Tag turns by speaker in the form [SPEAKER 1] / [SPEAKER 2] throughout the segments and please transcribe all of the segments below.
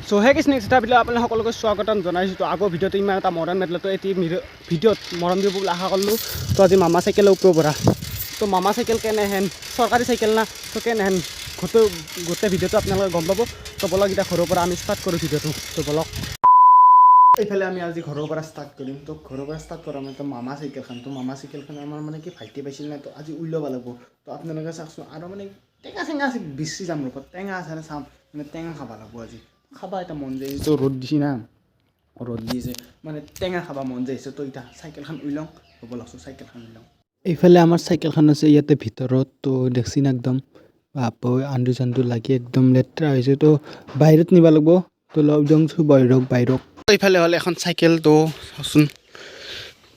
[SPEAKER 1] So hey Krishna এটা video' আপোনালোক সকলোকে স্বাগতম জনাইছোঁ। তো আগৰ ভিডিঅ'টো ইমান এটা মৰম নেদিলে, তো এটি ভিডিঅ'ত মৰম দিব বুলি আশা কৰিলোঁ। তো আজি মামা চাইকেলৰ ওপৰৰ পৰা তো মামা চাইকেল কেনেহেন চৰকাৰী চাইকেল না তো কেনেহেন গোটেই ভিডিঅ'টো আপোনালোকে গম পাব। তো বলক এতিয়া ঘৰৰ পৰা আমি ষ্টাৰ্ট কৰোঁ ভিডিঅ'টো। তো বলক এইফালে আমি আজি ঘৰৰ পৰা ষ্টাৰ্ট কৰিম। তো ঘৰৰ পৰা ষ্টাৰ্ট কৰা মানে তো মামা চাইকেলখন আমাৰ মানে কি ভাইটি পাইছিল নাই, তো আজি উলিয়াব লাগিব। তো আপোনালোকে চাওকচোন আৰু মানে টেঙা চেঙা আছে বেছি যাম ৰ'ব, টেঙা আছে চাম মানে টেঙা খাব লাগিব আজি। খাবা এটা মন যায় তো ৰ'দ দিছি না, ৰ'দ দিছে মানে টেঙা খাবা মন যাইছে। তো এতিয়া চাইকেলখন উলিয়াওঁ, হ'ব লাগছোঁ চাইকেলখন উলিয়াওঁ। এইফালে আমাৰ চাইকেলখন আছে ইয়াতে ভিতৰত। তো দেখছি না একদম বাপৰে আন্দু চান্দু লাগি একদম লেতেৰা হৈছে। তো বাহিৰত নিব লাগিব। তো লগ যাওঁছোঁ বাহিৰক। এইফালে হ'লে এখন চাইকেল তো চাওকচোন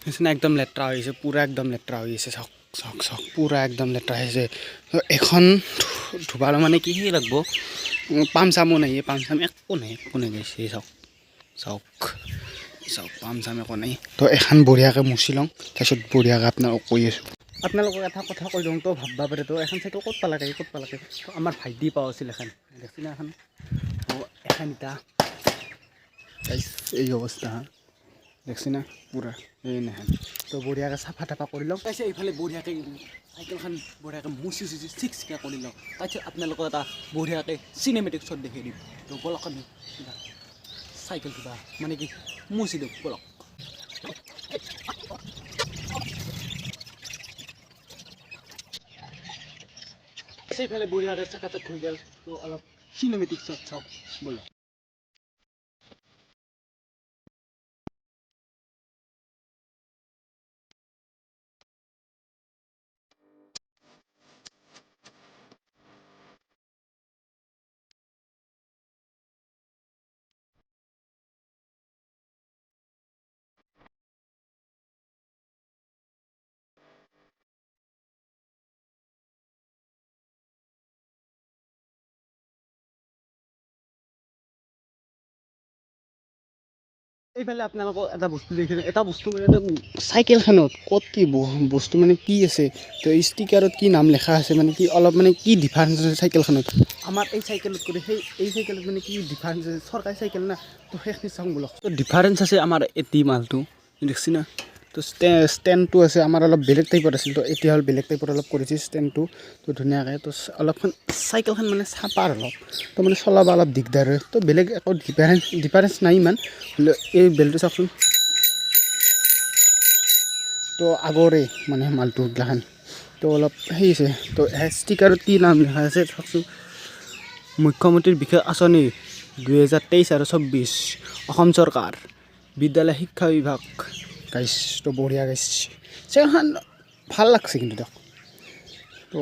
[SPEAKER 1] নিচিনা একদম লেতেৰা হৈছে, পূৰা একদম লেতেৰা হৈ গৈছে। চাওক চাওক চাওক পূৰা একদম লেতেৰা হৈছে। তো এখন ধুবাৰ মানে কি সেই লাগিব, পাম চামো নাই, পাম চাম একো নাই গৈছে। চাওক চাওক চাওক পাম চাম একো নাই। তো এখন বঢ়িয়াকৈ মুচি লওঁ, তাৰপিছত বঢ়িয়াকৈ আপোনালোকক কৈ আছোঁ। আপোনালোকক এটা কথা কৈ দিওঁ, তো ভাববা পাৰে তো এখন চাইকেল ক'ত পালাকে তো আমাৰ ভাইটি পাওঁ আছিল এখন, দেখছি না এখন। তো এখন ইটা এই অৱস্থা দেখছি না পূৰা এই নেহেন। তো বঢ়িয়াকৈ চাফা তাফা কৰি লওঁ, তাৰপিছত এইফালে বঢ়িয়াকৈ চাইকেলখন বঢ়িয়াকৈ মুচি চিক্সকৈ কৰি লওঁ। তাৰপিছত আপোনালোকক এটা বঢ়িয়াকৈ চিনেমেটিক শ্বট দেখাই দিম। তো বলক আমি চাইকেল কিবা মানে কি মুচি দিওঁ বলক। সেইফালে বঢ়িয়াকৈ চাকাটাত হৈ গ'ল। তো অলপ চিনেমেটিক শ্বট চাওক বলক। এইফালে আপোনালোকক এটা বস্তু দেখিলোঁ, এটা বস্তু মানে চাইকেলখনত ক'ত কি বস্তু মানে কি আছে, তো এই ষ্টিকাৰত কি নাম লিখা আছে, মানে কি অলপ মানে কি ডিফাৰেঞ্চ আছে চাইকেলখনত আমাৰ এই চাইকেলত কৰি এই চাইকেলত মানে কি ডিফাৰেঞ্চ আছে। চৰকাৰী চাইকেল না, তো সেইখিনি চাওঁ বোলক। তো ডিফাৰেঞ্চ আছে আমাৰ এটি মালটো দেখছি না। তো ষ্টেণ্ডটো আছে আমাৰ অলপ বেলেগ টাইপত আছিল, তো এতিয়া হ'ল বেলেগ টাইপত অলপ কৰিছে ষ্টেণ্ডটো। তো ধুনীয়াকৈ তো অলপমান চাইকেলখন মানে চাপাৰ অলপ, তো মানে চলাব অলপ দিগদাৰ হয়। তো বেলেগ একো ডিফাৰেঞ্চ নাই ইমান, এই বেলটো চাওকচোন। তো আগৰে মানে মালটো গিলাখান তো অলপ সেই আছে। তো ষ্টিকাৰত কি নাম লিখা আছে চাওকচোন, মুখ্যমন্ত্ৰীৰ বিশেষ আঁচনি 2023 আৰু 24 অসম চৰকাৰ বিদ্যালয় শিক্ষা বিভাগ গাইছ। তো বঢ়িয়া গাইছ, চাইকেলখন ভাল লাগছে কিন্তু দিয়ক। তো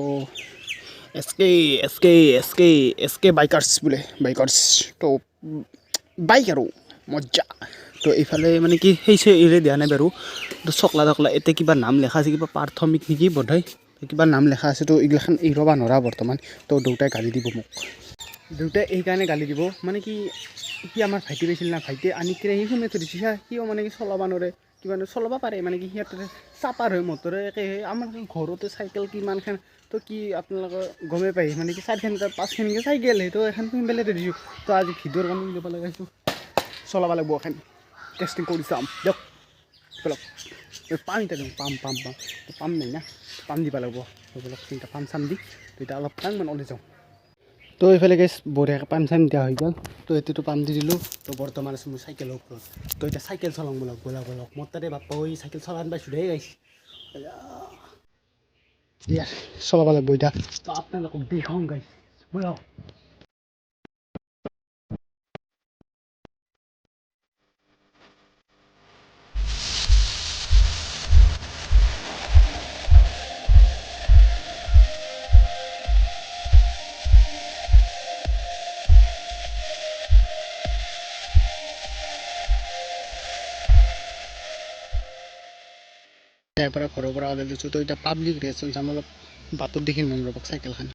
[SPEAKER 1] এছ কে বাইকাৰ্ছ বোলে, বাইকাৰ্ছ তো বাইক আৰু মজ্জা। তো এইফালে মানে কি সেই এৰে দিয়া নাই বাৰু, তো চকলা এতিয়া কিবা নাম লেখা আছে, কিবা প্ৰাথমিক নেকি বোধহয়, কিবা নাম লেখা আছে। তো এইগিলাখান এৰিব নোৱাৰা বৰ্তমান। তো দেউতাই গালি দিব মোক, দেউতাই এইকাৰণে গালি দিব মানে কি সি আমাৰ ভাইটি পাইছিল না, ভাইটিয়ে আনি কিনে সি সোমাই থৈ দিছে। সিও মানে কি চলাব নোৱাৰে, কিবা চলাব পাৰে মানে কি সিহঁতে চাপাৰ হয় মটৰে একে। আমাৰ ঘৰতে চাইকেল কিমানখন, তো কি আপোনালোকে গমেই পায় মানে কি 4খন 5খনকৈ চাইকেল সেইটো এখন পেলাই থৈ দিছোঁ। তো আজি ভিডিঅ'ৰ কাৰণে উলিয়াব লগাইছোঁ, চলাব লাগিব এখন, টেষ্টিং কৰি চাম দিয়ক বলক। পাম এতিয়া দিওঁ, পাম নাই না, পাম দিব লাগিব বলক। তিনিটা পাম চাম দি তেতিয়া অলপ টাইম মানে ওলাই যাওঁ। তো এইফালে গেছ বঢ়িয়াকৈ পাম চাম দিয়া হৈ গ'ল। তো এতিয়াতো পাম দি দিলোঁ। তো বৰ্তমান আছোঁ মই চাইকেলৰ ওপৰত। তো এতিয়া চাইকেল চলাওঁ বলক মোৰ তাতে বাপ্পা চাইকেল চলাব পাইছোঁ দেই গাইছ। চলাব লাগিব এতিয়া, তো আপোনালোকক দেখাওঁ গাইছ বলক। ইয়াৰ পৰা ঘৰৰ পৰা ওলাই দিছোঁ। তো এতিয়া পাব্লিক ৰেষ্টুৰেণ্ট যাম, অলপ বাটত দেখি মন ৰ'বক চাইকেলখন।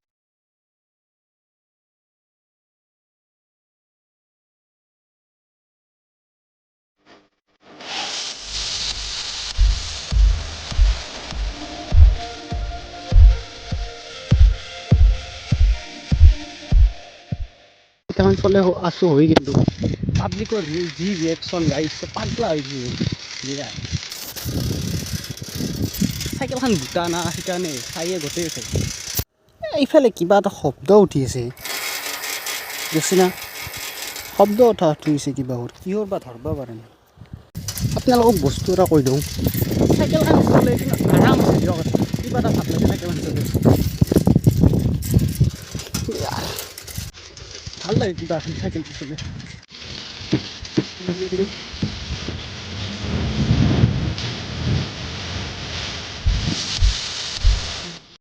[SPEAKER 1] চাইকেলখন চলাই আছোঁ হয় কিন্তু পাব্লিকৰ যি ৰিয়েকশ্যন গাইছ পাগলা হৈছে বিৰাট চাইকেলখন বুটা না সেইকাৰণে চাইয়ে গোটেই আছে এইফালে কিবা এটা শব্দ উঠি আছে দেখছি না শব্দ উঠিছে কিহৰ বা ধৰিব পাৰে না আপোনালোকক বস্তু এটা কৈ দিওঁ চাইকেলখন চলে কিন্তু আৰাম আছে দিয়ক কিবা এটা ভাল লাগে চাইকেলখন চলে ভাল লাগে কিবা এখন চাইকেলটো চলে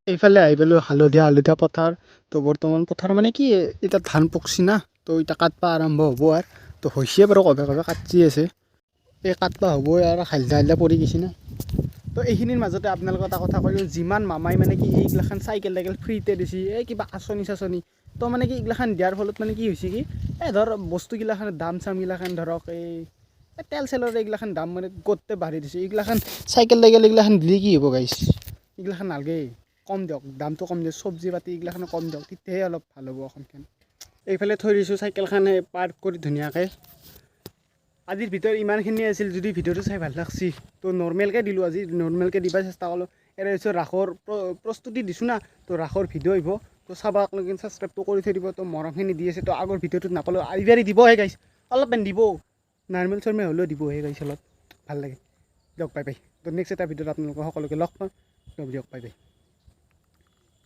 [SPEAKER 1] এইফালে আহি পালোঁ হালধীয়া পথাৰ তো বৰ্তমান পথাৰ মানে কি এতিয়া ধান পকছি না তো এতিয়া কাটবা আৰম্ভ হ'ব আৰু তো হৈছে বাৰু কবে কাটছি আছে এই কাটবা হ'বই আৰু হালধীয়া পৰি গৈছে না তো এইখিনিৰ মাজতে আপোনালোকক এটা কথা কৈছোঁ যিমান মামাই মানে কি এইগিলাখান চাইকেল ফ্ৰীতে দিছে এই কিবা আঁচনি তো মানে কি এইগিলাখান দিয়াৰ ফলত মানে কি হৈছে কি এই ধৰ বস্তুগিলাখানৰ দাম চামগিলাখান ধৰক এই তেল চেলৰ এইগিলাখান দাম মানে গোটেই বাঢ়ি দিছে এইগিলাখান চাইকেল এইগিলাখান দিলে কি হ'ব গাইছ এইগিলাখান নালাগে কম দিয়ক দামটো কম দিয়ক চব্জি পাতি এইগিলাখান কম দিয়ক তেতিয়াহে অলপ ভাল হ'ব অসমখন এইফালে থৈ দিছোঁ চাইকেলখন পাৰ্ক কৰি ধুনীয়াকৈ আজিৰ ভিতৰত ইমানখিনি আছিল যদি ভিডিঅ'টো চাই ভাল লাগছি তো নৰ্মেলকৈ দিলোঁ আজি নৰ্মেলকৈ দিব চেষ্টা কৰিলোঁ এৰে হৈছে ৰাসৰ প্ৰস্তুতি দিছোঁ না তো ৰাসৰ ভিডিঅ' আহিব তো চাব আপোনালোকে ছাবস্ক্ৰাইবটো কৰি থৈ দিব তো মৰমখিনি দি আছে তো আগৰ ভিডিঅ'টোত নাপালোঁ এইবাৰে দিবহে গাইছ অলপমান দিব নৰ্মেল হ'লেও দিবহে গাইছ অলপ ভাল লাগে দিয়ক বাই বাই তো নেক্সট এটা ভিডিঅ'ত আপোনালোকক সকলোকে লগ পাম দিয়ক বাই বাই